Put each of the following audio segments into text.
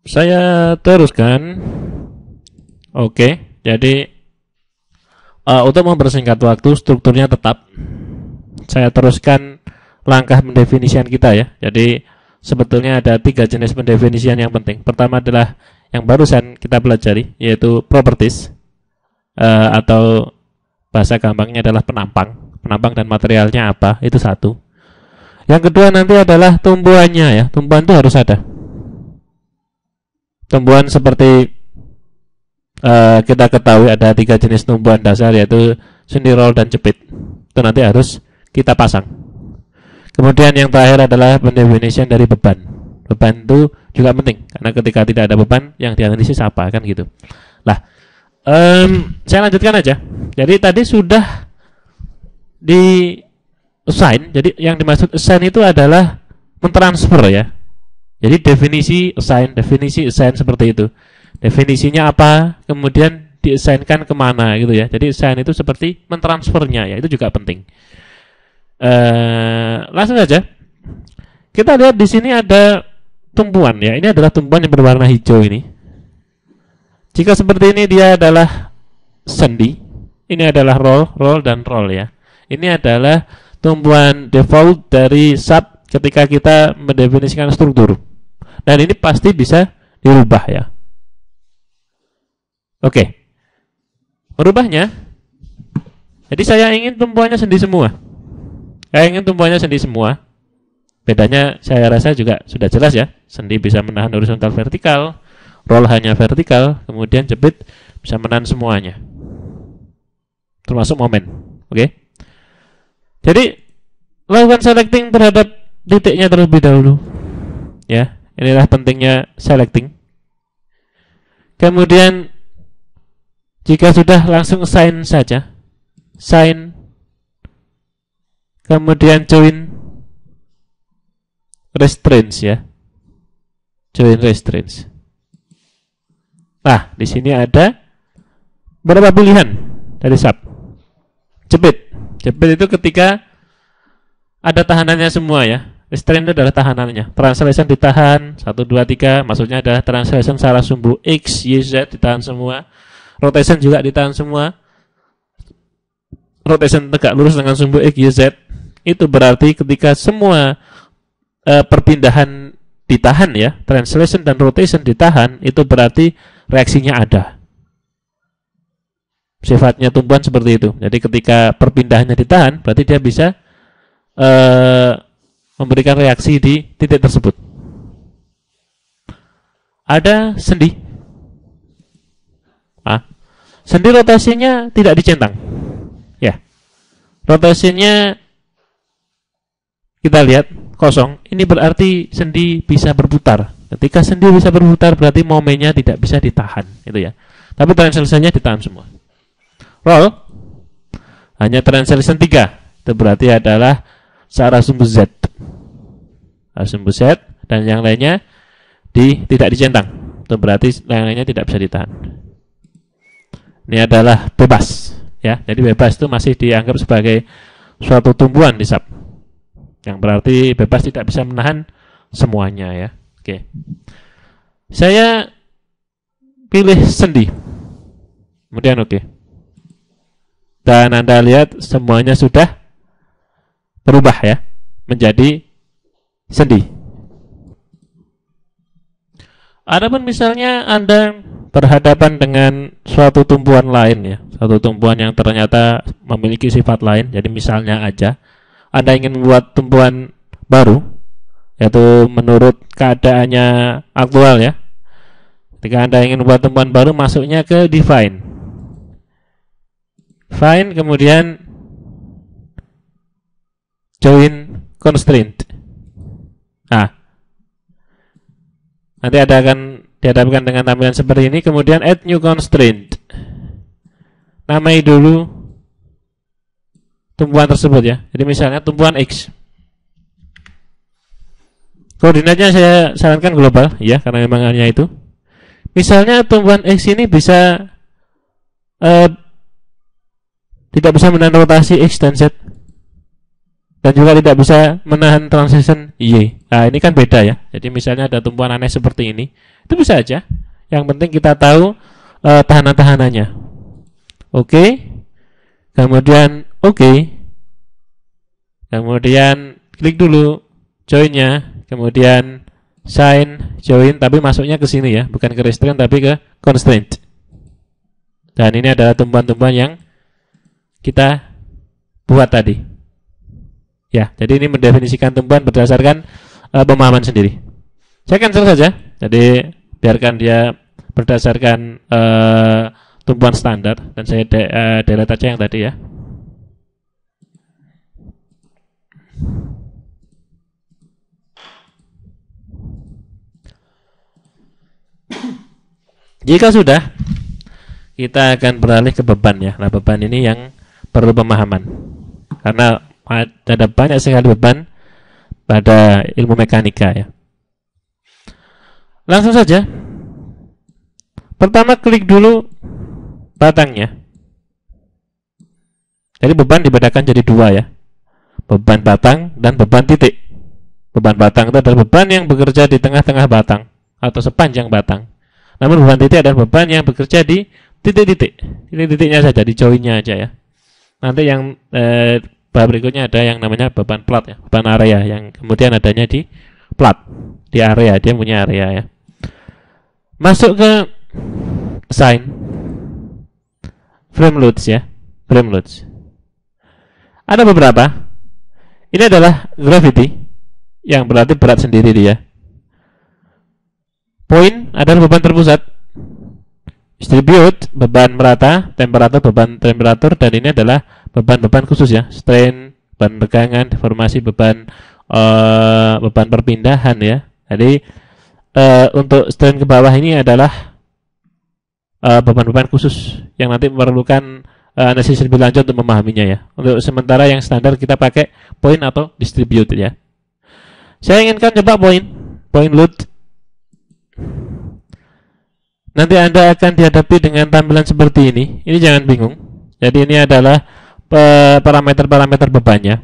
Saya teruskan. Oke, jadi untuk mempersingkat waktu, strukturnya tetap. Saya teruskan langkah pendefinisian kita ya. Jadi sebetulnya ada 3 jenis pendefinisian yang penting. Pertama adalah yang barusan kita pelajari, yaitu properties, atau bahasa gampangnya adalah penampang. Penampang dan materialnya apa, itu satu. Yang kedua nanti adalah tumbuhannya ya. Tumbuhan itu harus ada. Tumbuhan seperti kita ketahui ada 3 jenis tumbuhan dasar, yaitu sendi, roll, dan jepit. Itu nanti harus kita pasang. Kemudian yang terakhir adalah pendefinisian dari beban. Beban itu juga penting, karena ketika tidak ada beban, yang dianalisis apa, kan gitu. Lah, saya lanjutkan aja. Jadi tadi sudah di assign. Jadi yang dimaksud assign itu adalah mentransfer ya. Jadi definisi assign seperti itu. Definisinya apa, kemudian di-assign-kan kemana gitu ya. Jadi assign itu seperti mentransfernya ya, itu juga penting. Langsung saja. Kita lihat di sini ada tumpuan ya. Ini adalah tumpuan yang berwarna hijau ini. Jika seperti ini dia adalah sendi. Ini adalah roll dan roll ya. Ini adalah tumpuan default dari sub ketika kita mendefinisikan struktur. Dan ini pasti bisa dirubah ya. Oke. Merubahnya. Jadi saya ingin tumpuannya sendi semua. Bedanya saya rasa juga sudah jelas ya. Sendi bisa menahan horizontal vertikal, roll hanya vertikal, kemudian jepit bisa menahan semuanya. Termasuk momen. Oke. Jadi lakukan selecting terhadap titiknya terlebih dahulu. Ya, inilah pentingnya selecting. Kemudian jika sudah langsung assign saja. Sign. Kemudian join restraints ya. Join restraints. Nah, di sini ada berapa pilihan dari sub. Jepit. Jepit itu ketika ada tahanannya semua ya. Restraint itu adalah tahanannya. Translation ditahan 1, 2, 3. Maksudnya adalah translation secara sumbu X, Y, Z ditahan semua. Rotation juga ditahan semua. Rotation tegak lurus dengan sumbu X, Y, Z. Itu berarti ketika semua perpindahan ditahan ya, translation dan rotation ditahan, itu berarti reaksinya ada. Sifatnya tumpuan seperti itu. Jadi ketika perpindahannya ditahan, berarti dia bisa memberikan reaksi di titik tersebut. Ada sendi. Sendi rotasinya tidak dicentang. Ya. Rotasinya kita lihat kosong. Ini berarti sendi bisa berputar. Ketika sendi bisa berputar berarti momennya tidak bisa ditahan, itu ya. Tapi translation-nya ditahan semua. Roll hanya translation 3. Itu berarti adalah searah sumbu Z. Sumbu Z dan yang lainnya tidak dicentang. Itu berarti yang lainnya tidak bisa ditahan. Ini adalah bebas ya. Jadi bebas itu masih dianggap sebagai suatu tumbuhan di sub. Yang berarti bebas tidak bisa menahan semuanya ya. Oke. Saya pilih sendi. Kemudian oke. Dan Anda lihat semuanya sudah berubah ya menjadi sendi. Adapun misalnya Anda berhadapan dengan suatu tumbuhan lain ya, suatu tumbuhan yang ternyata memiliki sifat lain. Jadi misalnya aja Anda ingin membuat tumbuhan baru, yaitu menurut keadaannya aktual ya. Ketika Anda ingin membuat tumbuhan baru, masuknya ke define, kemudian join constraint. Nanti akan dihadapkan dengan tampilan seperti ini. Kemudian add new constraint. Namai dulu tumbuhan tersebut ya. Jadi misalnya tumbuhan X. Koordinatnya saya sarankan global ya, karena memang hanya itu. Misalnya tumbuhan X ini bisa tidak bisa menahan rotasi X dan Z, dan juga tidak bisa menahan transition Y. Nah, ini kan beda ya. Jadi misalnya ada tumpuan aneh seperti ini, itu bisa aja. Yang penting kita tahu tahanan-tahanannya. Oke. Kemudian oke. Kemudian klik dulu join-nya, kemudian sign join, tapi masuknya ke sini ya, bukan ke restraint tapi ke constraint. Dan ini adalah tumpuan-tumpuan yang kita buat tadi. Ya, jadi ini mendefinisikan tumpuan berdasarkan pemahaman sendiri. Saya cancel saja. Jadi biarkan dia berdasarkan tumpuan standar, dan saya delete aja yang tadi ya. Jika sudah, kita akan beralih ke beban ya. Nah, beban ini yang perlu pemahaman, karena ada banyak sekali beban pada ilmu mekanika ya. Langsung saja. Pertama klik dulu batangnya. Jadi beban dibedakan jadi dua ya. Beban batang dan beban titik. Beban batang itu adalah beban yang bekerja di tengah-tengah batang atau sepanjang batang. Namun beban titik adalah beban yang bekerja di titik-titik. Titik-titiknya saja, di joinnya aja ya. Nanti yang bab berikutnya ada yang namanya beban plat ya, beban area yang kemudian adanya di plat, di area, dia punya area ya. Masuk ke assign frame loads ya, frame loads. Ada beberapa. Ini adalah gravity, yang berarti berat sendiri dia. Point adalah beban terpusat. Distribute beban merata, temperatur beban temperatur, dan ini adalah beban-beban khusus ya, strain, beban tegangan, deformasi, beban beban perpindahan ya. Jadi untuk strain ke bawah ini adalah beban-beban khusus yang nanti memerlukan analisis lebih lanjut untuk memahaminya ya. Untuk sementara yang standar kita pakai point atau distribute ya. Saya inginkan coba point load. Nanti Anda akan dihadapi dengan tampilan seperti ini. Ini jangan bingung. Jadi ini adalah parameter-parameter bebannya.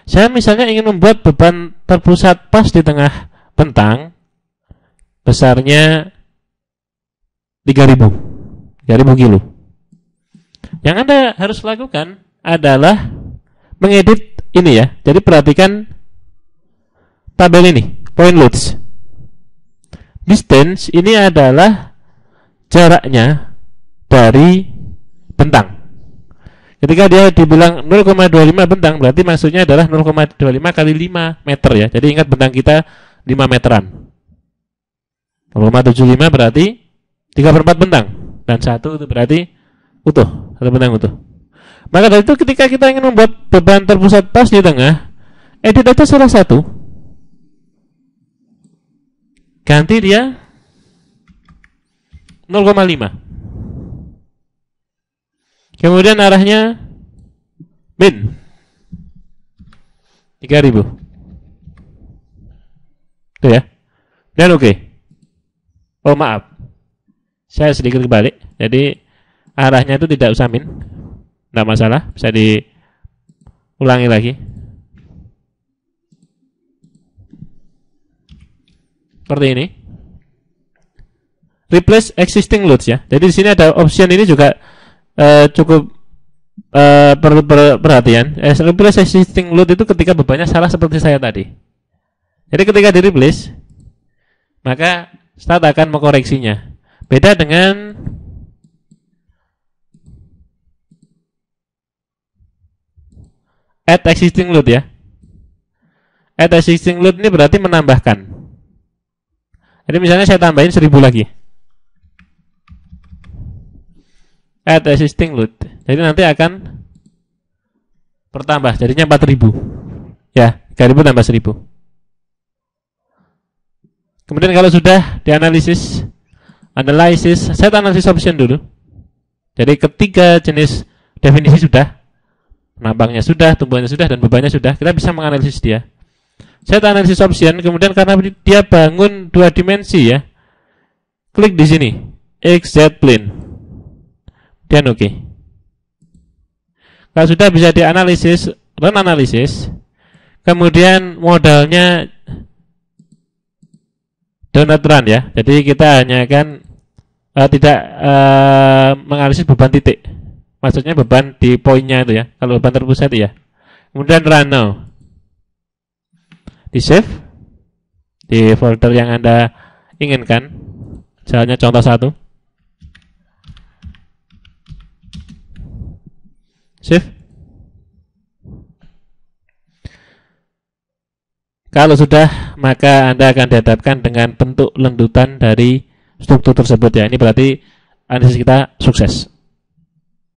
Saya misalnya ingin membuat beban terpusat pas di tengah bentang, besarnya 3000 kilo. Yang Anda harus lakukan adalah mengedit ini ya. Jadi perhatikan tabel ini, point loads. Distance ini adalah jaraknya dari bentang. Ketika dia dibilang 0,25 bentang, berarti maksudnya adalah 0,25 kali 5 meter ya. Jadi ingat bentang kita 5 meteran. 0,75 berarti 3/4 bentang, dan 1 itu berarti utuh, satu bentang utuh. Maka dari itu ketika kita ingin membuat beban terpusat pas di tengah, edit aja salah satu, ganti dia 0,5. Kemudian arahnya min 3000. Itu ya. Dan oke. Oh maaf, saya sedikit kebalik. Jadi arahnya itu tidak usah min, tidak masalah, bisa diulangi lagi. Seperti ini. Replace existing loads ya. Jadi di sini ada option ini juga cukup perlu perhatian. Replace existing load itu ketika bebannya salah seperti saya tadi. Jadi ketika di replace, maka start akan mengkoreksinya. Beda dengan add existing load ya. Add existing load ini berarti menambahkan. Jadi misalnya saya tambahin 1000 lagi. Add existing load. Jadi nanti akan bertambah, jadinya 4000. Ya, 3000 tambah 1000. Kemudian kalau sudah dianalisis, set analisis option dulu. Jadi ketiga jenis definisi sudah, penambangnya sudah, tumbuhannya sudah, dan bebannya sudah, kita bisa menganalisis dia. Set analisis option, kemudian karena dia bangun 2 dimensi ya, klik di sini, XZ plane, dan oke. Kalau sudah bisa dianalisis, run analisis. Kemudian modalnya do not run ya. Jadi kita hanya akan tidak menganalisis beban titik. Maksudnya beban di poinnya itu ya. Kalau beban terpusat ya. Kemudian run now. Di save di folder yang Anda inginkan. Misalnya contoh 1. Save. Kalau sudah, maka Anda akan dihadapkan dengan bentuk lendutan dari struktur tersebut ya. Ini berarti analisis kita sukses.